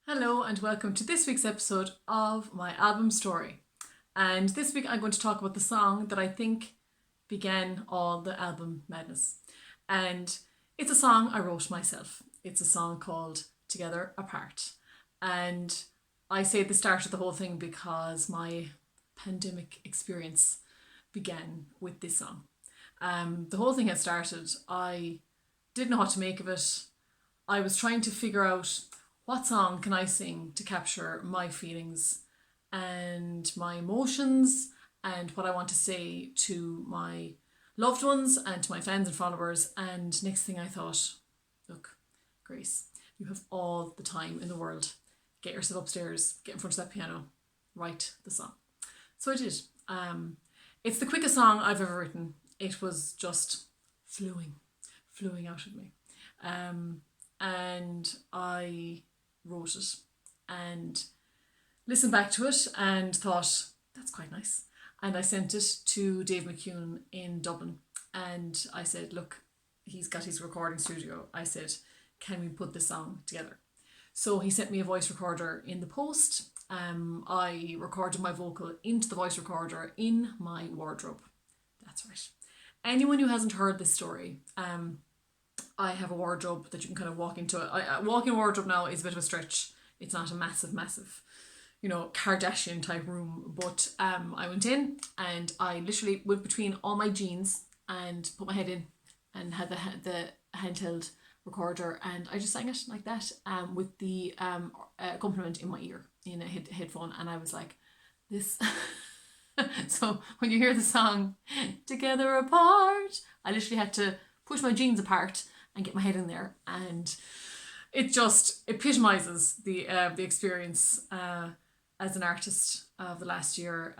Hello and welcome to this week's episode of my album story. And this week I'm going to talk about the song that I think began all the album madness. And it's a song I wrote myself. It's a song called Together Apart. And I say the start of the whole thing because my pandemic experience began with this song. The whole thing had started, I didn't know what to make of it. I was trying to figure out what song can I sing to capture my feelings and my emotions and what I want to say to my loved ones and to my fans and followers. And next thing I thought, look, Grace, you have all the time in the world. Get yourself upstairs, get in front of that piano, write the song. So I did. It's the quickest song I've ever written. It was just flowing out of me. And I wrote it and listened back to it and thought, that's quite nice. And I sent it to Dave McCune in Dublin. And I said, look, he's got his recording studio. I said, can we put this song together? So he sent me a voice recorder in the post. I recorded my vocal into the voice recorder in my wardrobe. That's right. Anyone who hasn't heard this story, I have a wardrobe that you can kind of walk into. A walk-in wardrobe now is a bit of a stretch. It's not a massive, Kardashian type room. But I went in and I literally went between all my jeans and put my head in and had the handheld recorder, and I just sang it like that with the accompaniment in my ear in a headphone, and I was like, this. So when you hear the song Together Apart, I literally had to push my jeans apart and get my head in there, and it just epitomizes the experience as an artist of the last year.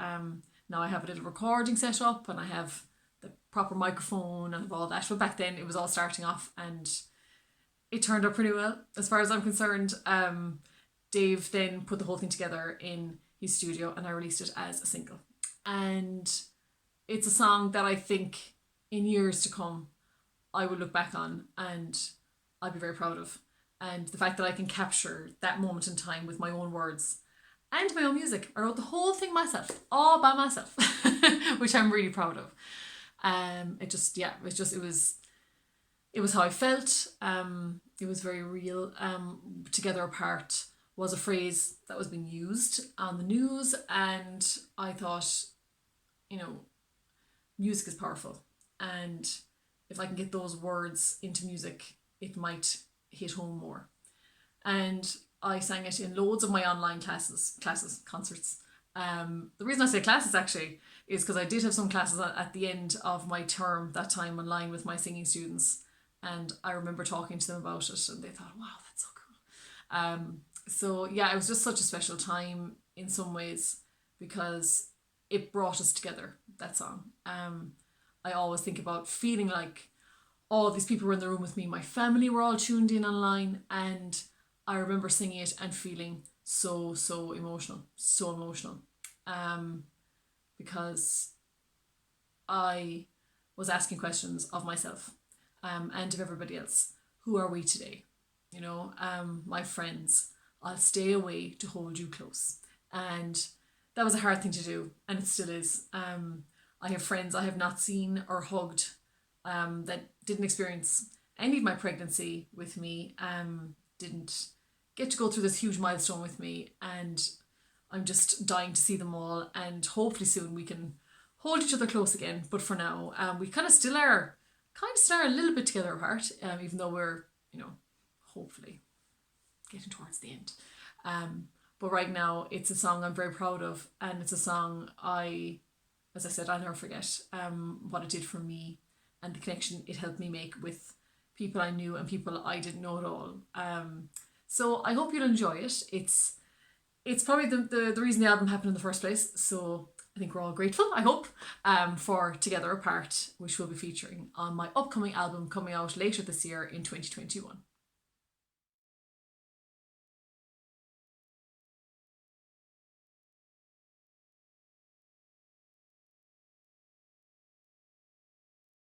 Now I have a little recording set up and I have the proper microphone and all that, but back then it was all starting off and it turned out pretty well as far as I'm concerned. Dave then put the whole thing together in his studio and I released it as a single, and it's a song that I think in years to come I will look back on and I'll be very proud of. And the fact that I can capture that moment in time with my own words and my own music. I wrote the whole thing myself, all by myself, which I'm really proud of. It was how I felt. It was very real. Together Apart was a phrase that was being used on the news, and I thought, music is powerful, and if I can get those words into music, it might hit home more. And I sang it in loads of my online concerts. The reason I say classes actually is because I did have some classes at the end of my term that time online with my singing students, and I remember talking to them about it, and they thought, wow, that's so cool. So yeah, it was just such a special time in some ways because it brought us together, that song. I always think about feeling like all these people were in the room with me. My family were all tuned in online, and I remember singing it and feeling so emotional, because I was asking questions of myself and of everybody else. Who are we today? My friends. I'll stay away to hold you close, and that was a hard thing to do, and it still is. I have friends I have not seen or hugged that didn't experience any of my pregnancy with me, didn't get to go through this huge milestone with me, and I'm just dying to see them all, and hopefully soon we can hold each other close again. But for now, we still are a little bit together apart, even though we're, hopefully getting towards the end. But right now it's a song I'm very proud of, and it's a song as I said, I'll never forget what it did for me and the connection it helped me make with people I knew and people I didn't know at all. So I hope you'll enjoy it. It's probably the reason the album happened in the first place. So I think we're all grateful, I hope, for Together Apart, which we'll be featuring on my upcoming album coming out later this year in 2021.